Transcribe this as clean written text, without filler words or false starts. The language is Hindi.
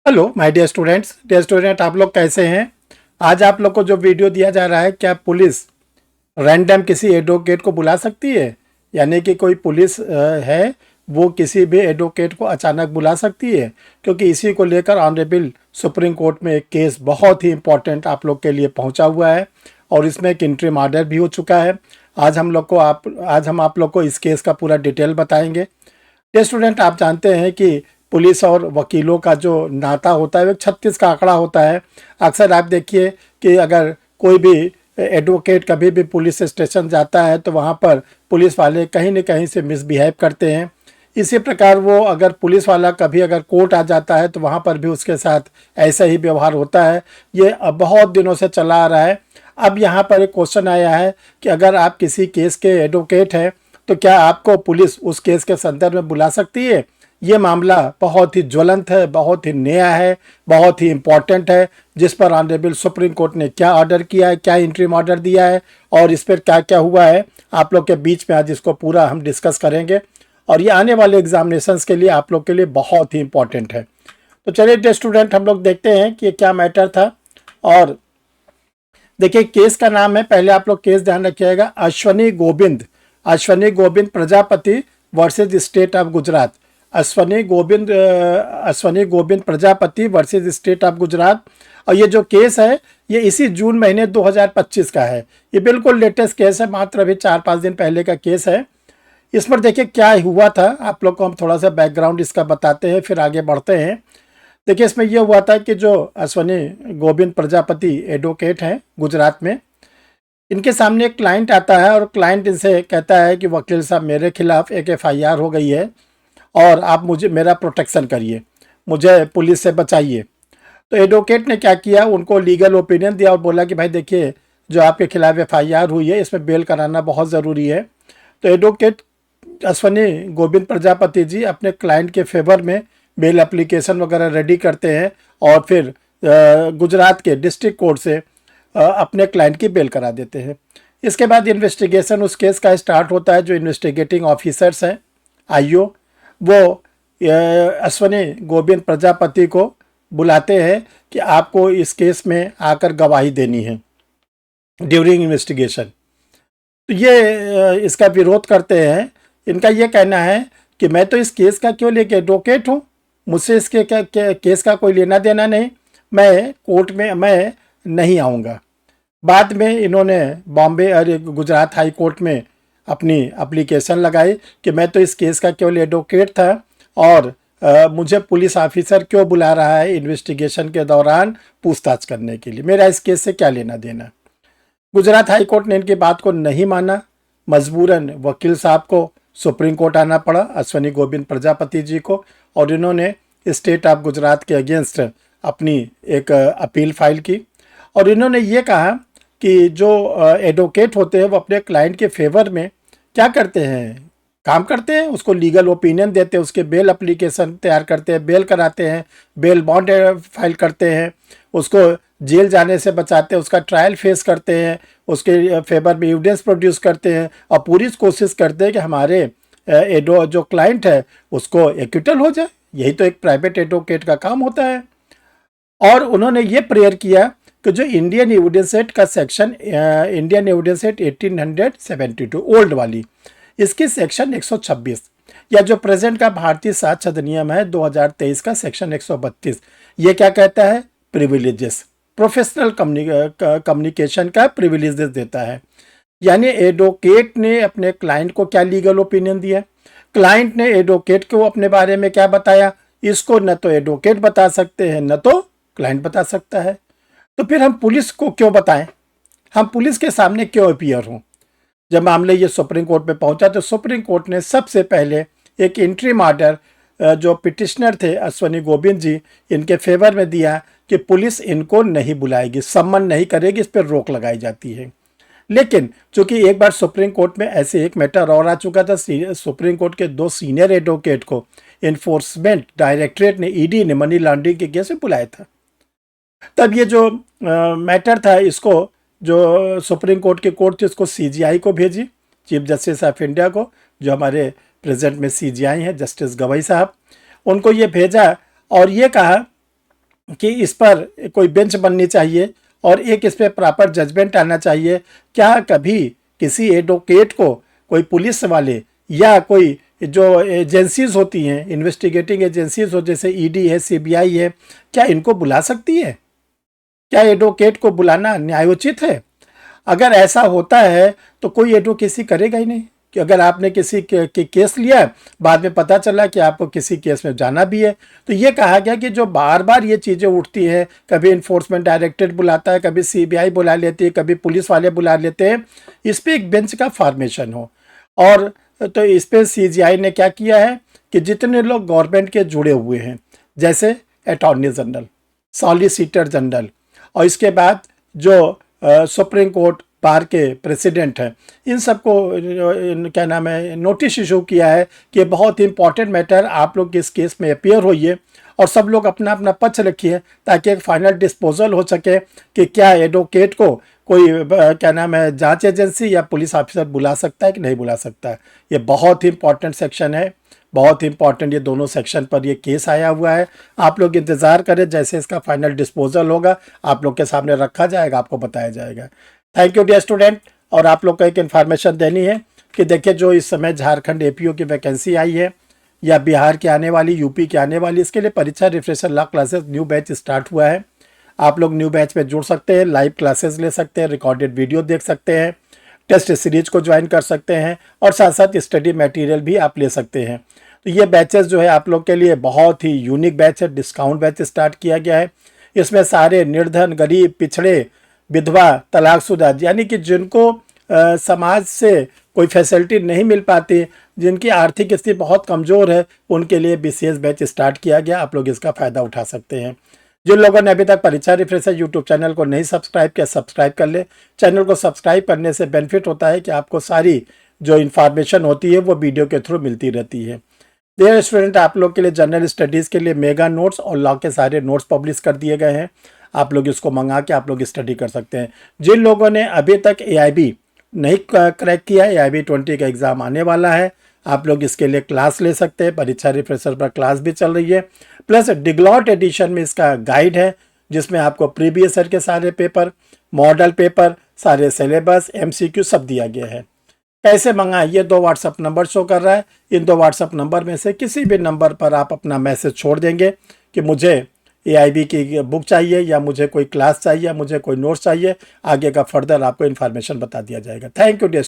हेलो माय डियर स्टूडेंट, आप लोग कैसे हैं। आज आप लोग को जो वीडियो दिया जा रहा है, क्या पुलिस रैंडम किसी एडवोकेट को बुला सकती है? यानी कि कोई पुलिस है, वो किसी भी एडवोकेट को अचानक बुला सकती है? क्योंकि इसी को लेकर ऑनरेबल सुप्रीम कोर्ट में एक केस बहुत ही इंपॉर्टेंट आप लोग के लिए पहुंचा हुआ है और इसमें एक इंटरिम ऑर्डर भी हो चुका है। आज हम आप लोग को इस केस का पूरा डिटेल बताएंगे। ये स्टूडेंट, आप जानते हैं कि पुलिस और वकीलों का जो नाता होता है वो 36 का आंकड़ा होता है। अक्सर आप देखिए कि अगर कोई भी एडवोकेट कभी भी पुलिस स्टेशन जाता है तो वहाँ पर पुलिस वाले कहीं न कहीं से मिसबिहेव करते हैं। इसी प्रकार वो अगर पुलिस वाला कभी अगर कोर्ट आ जाता है तो वहाँ पर भी उसके साथ ऐसा ही व्यवहार होता है। ये अब बहुत दिनों से चला आ रहा है। अब यहाँ पर एक क्वेश्चन आया है कि अगर आप किसी केस के एडवोकेट हैं तो क्या आपको पुलिस उस केस के संदर्भ में बुला सकती है? ये मामला बहुत ही ज्वलंत है, बहुत ही नया है, बहुत ही इम्पोर्टेंट है, जिस पर ऑनरेबल सुप्रीम कोर्ट ने क्या ऑर्डर किया है, क्या इंटरिम ऑर्डर दिया है और इस पर क्या क्या हुआ है, आप लोग के बीच में आज इसको पूरा हम डिस्कस करेंगे। और ये आने वाले एग्जामिनेशंस के लिए आप लोग के लिए बहुत ही इंपॉर्टेंट है। तो चलिए स्टूडेंट, हम लोग देखते हैं कि क्या मैटर था। और देखिए, केस का नाम है, पहले आप लोग केस ध्यान रखिएगा, Ashwani Govind Prajapati versus state of Gujarat. Ashwani Govind Prajapati versus state of Gujarat. और ये जो केस है ये इसी जून महीने 2025 का है। ये बिल्कुल लेटेस्ट केस है, मात्र अभी 4-5 दिन पहले का केस है। इस पर देखिए क्या हुआ था, आप लोग को हम थोड़ा सा बैकग्राउंड इसका बताते हैं, फिर आगे बढ़ते हैं। देखिए, इसमें यह हुआ था कि जो अश्वनी गोविंद प्रजापति एडवोकेट हैं गुजरात में, इनके सामने एक क्लाइंट आता है और क्लाइंट इनसे कहता है कि वकील साहब, मेरे खिलाफ एक FIR हो गई है और आप मुझे मेरा प्रोटेक्शन करिए, मुझे पुलिस से बचाइए। तो एडवोकेट ने क्या किया, उनको लीगल ओपिनियन दिया और बोला कि भाई देखिए, जो आपके खिलाफ FIR हुई है इसमें बेल कराना बहुत ज़रूरी है। तो एडवोकेट अश्वनी गोविंद प्रजापति जी अपने क्लाइंट के फेवर में बेल एप्लीकेशन वगैरह रेडी करते हैं और फिर गुजरात के डिस्ट्रिक्ट कोर्ट से अपने क्लाइंट की बेल करा देते हैं। इसके बाद इन्वेस्टिगेशन उस केस का स्टार्ट होता है। जो इन्वेस्टिगेटिंग ऑफिसर्स हैं, IO, वो अश्वनी गोविंद प्रजापति को बुलाते हैं कि आपको इस केस में आकर गवाही देनी है ड्यूरिंग इन्वेस्टिगेशन। तो ये इसका विरोध करते हैं। इनका ये कहना है कि मैं तो इस केस का केवल एक एडवोकेट हूँ, मुझसे इसके केस का कोई लेना देना नहीं, मैं कोर्ट में मैं नहीं आऊँगा। बाद में इन्होंने बॉम्बे और गुजरात हाई कोर्ट में अपनी एप्लीकेशन लगाई कि मैं तो इस केस का केवल एडवोकेट था और मुझे पुलिस ऑफिसर क्यों बुला रहा है इन्वेस्टिगेशन के दौरान पूछताछ करने के लिए, मेरा इस केस से क्या लेना देना। गुजरात हाई कोर्ट ने इनकी बात को नहीं माना। मजबूरन वकील साहब को सुप्रीम कोर्ट आना पड़ा, अश्वनी गोविंद प्रजापति जी को, और इन्होंने स्टेट ऑफ गुजरात के अगेंस्ट अपनी एक अपील फाइल की। और इन्होंने ये कहा कि जो एडवोकेट होते हैं वो अपने क्लाइंट के फेवर में क्या करते हैं, काम करते हैं, उसको लीगल ओपिनियन देते हैं, उसके बेल एप्लीकेशन तैयार करते हैं, बेल कराते हैं, बेल बॉन्ड फाइल करते हैं, उसको जेल जाने से बचाते हैं, उसका ट्रायल फेस करते हैं, उसके फेवर में एविडेंस प्रोड्यूस करते हैं और पूरी कोशिश करते हैं कि हमारे जो क्लाइंट है उसको एक्विटल हो जाए। यही तो एक प्राइवेट एडवोकेट का काम होता है। और उन्होंने ये प्रेयर किया कि जो इंडियन एविडेंस एक्ट का section, Indian evidence act 1872 old वाली, इसकी सेक्शन 126, या जो प्रेजेंट का भारतीय साक्ष्य अधिनियम है 2023 का सेक्शन 132, ये क्या कहता है, प्रिविलेजेस, प्रोफेशनल कम्युनिकेशन का प्रिविलेजेस देता है। यानी एडवोकेट ने अपने क्लाइंट को क्या लीगल ओपिनियन दिया, क्लाइंट ने एडवोकेट को अपने बारे में क्या बताया, इसको न तो एडवोकेट बता सकते हैं न तो क्लाइंट बता सकता है। तो फिर हम पुलिस को क्यों बताएं, हम पुलिस के सामने क्यों अपीयर हों। जब मामले ये सुप्रीम कोर्ट में पहुंचा तो सुप्रीम कोर्ट ने सबसे पहले एक इंटरिम ऑर्डर जो पिटिशनर थे अश्वनी गोविंद जी, इनके फेवर में दिया कि पुलिस इनको नहीं बुलाएगी, सम्मन नहीं करेगी, इस पर रोक लगाई जाती है। लेकिन चूंकि एक बार सुप्रीम कोर्ट में ऐसे एक मैटर और आ चुका था, सुप्रीम कोर्ट के 2 सीनियर एडवोकेट को इन्फोर्समेंट डायरेक्टरेट ने, ED ने, मनी लॉन्ड्रिंग के केस में बुलाया था। तब ये जो मैटर था, इसको जो सुप्रीम कोर्ट की कोर्ट थी उसको CGI को भेजी, चीफ जस्टिस ऑफ इंडिया को, जो हमारे प्रेजेंट में CGI हैं, जस्टिस गवई साहब, उनको ये भेजा और ये कहा कि इस पर कोई बेंच बननी चाहिए और एक इस पर प्रॉपर जजमेंट आना चाहिए। क्या कभी किसी एडवोकेट को कोई पुलिस वाले या कोई जो एजेंसीज होती हैं, इन्वेस्टिगेटिंग एजेंसीज हो, जैसे ईडी है, सीबीआई है, क्या इनको बुला सकती है? क्या एडवोकेट को बुलाना न्यायोचित है? अगर ऐसा होता है तो कोई एडवोकेसी करेगा ही नहीं। कि अगर आपने किसी के केस लिया, बाद में पता चला कि आपको किसी केस में जाना भी है, तो ये कहा गया कि जो बार बार ये चीज़ें उठती हैं, कभी इन्फोर्समेंट डायरेक्टरेट बुलाता है, कभी सीबीआई बुला लेती है, कभी पुलिस वाले बुला लेते हैं, इस पर एक बेंच का फॉर्मेशन हो। और तो इस पर सीजीआई ने क्या किया है कि जितने लोग गवर्नमेंट के जुड़े हुए हैं, जैसे अटॉर्नी जनरल, सॉलिसिटर जनरल, और इसके बाद जो सुप्रीम कोर्ट बार के प्रेसिडेंट हैं, इन सबको क्या नाम है, नोटिस इशू किया है कि बहुत ही इंपॉर्टेंट मैटर, आप लोग इस केस में अपियर होइए और सब लोग अपना अपना पक्ष रखिए, ताकि एक फाइनल डिस्पोजल हो सके कि क्या एडवोकेट को कोई क्या नाम है, जांच एजेंसी या पुलिस ऑफिसर बुला सकता है कि नहीं बुला सकता है। ये बहुत ही इंपॉर्टेंट सेक्शन है, बहुत ही इंपॉर्टेंट। ये दोनों सेक्शन पर ये केस आया हुआ है। आप लोग इंतज़ार करें, जैसे इसका फाइनल डिस्पोजल होगा आप लोग के सामने रखा जाएगा, आपको बताया जाएगा। Thank you dear student. और आप लोग को एक इन्फॉर्मेशन देनी है कि देखिए, जो इस समय झारखंड एपीओ की वैकेंसी आई है, या बिहार की आने वाली, यूपी की आने वाली, इसके लिए परीक्षा refresher law classes new batch start हुआ है। आप लोग न्यू बैच में जुड़ सकते हैं, लाइव क्लासेस ले सकते हैं, रिकॉर्डेड वीडियो देख सकते हैं, टेस्ट सीरीज को ज्वाइन कर सकते हैं, और साथ साथ स्टडी मटेरियल भी आप ले सकते हैं। तो ये बैचेस जो है आप लोग के लिए बहुत ही यूनिक बैच है, डिस्काउंट बैच स्टार्ट किया गया है। इसमें सारे निर्धन, गरीब, पिछड़े, विधवा, तलाकशुदा, यानी कि जिनको समाज से कोई फैसिलिटी नहीं मिल पाती, जिनकी आर्थिक स्थिति बहुत कमज़ोर है, उनके लिए विशेष बैच स्टार्ट किया गया। आप लोग इसका फ़ायदा उठा सकते हैं। जिन लोगों ने अभी तक परीक्षा रिफ्रेशर यूट्यूब चैनल को नहीं सब्सक्राइब किया, सब्सक्राइब कर ले। चैनल को सब्सक्राइब करने से बेनिफिट होता है कि आपको सारी जो इन्फॉर्मेशन होती है वो वीडियो के थ्रू मिलती रहती है। डियर स्टूडेंट, आप लोग के लिए जनरल स्टडीज़ के लिए मेगा नोट्स और लॉ के सारे नोट्स पब्लिश कर दिए गए हैं। आप लोग इसको मंगा के आप लोग स्टडी कर सकते हैं। जिन लोगों ने अभी तक AIB नहीं क्रैक किया, AIB 20 का एग्ज़ाम आने वाला है, आप लोग इसके लिए क्लास ले सकते हैं। परीक्षा रिफ्रेशर पर क्लास भी चल रही है, प्लस डिग्लॉट एडिशन में इसका गाइड है, जिसमें आपको प्रीवियस ईयर के सारे पेपर, मॉडल पेपर, सारे सिलेबस, MCQ सब दिया गया है। कैसे मंगाएं, ये 2 व्हाट्सअप नंबर शो कर रहा है। इन 2 व्हाट्सअप नंबर में से किसी भी नंबर पर आप अपना मैसेज छोड़ देंगे कि मुझे AIB की बुक चाहिए, या मुझे कोई क्लास चाहिए, या मुझे कोई नोट्स चाहिए। आगे का फर्दर आपको इन्फॉर्मेशन बता दिया जाएगा। Thank you dear.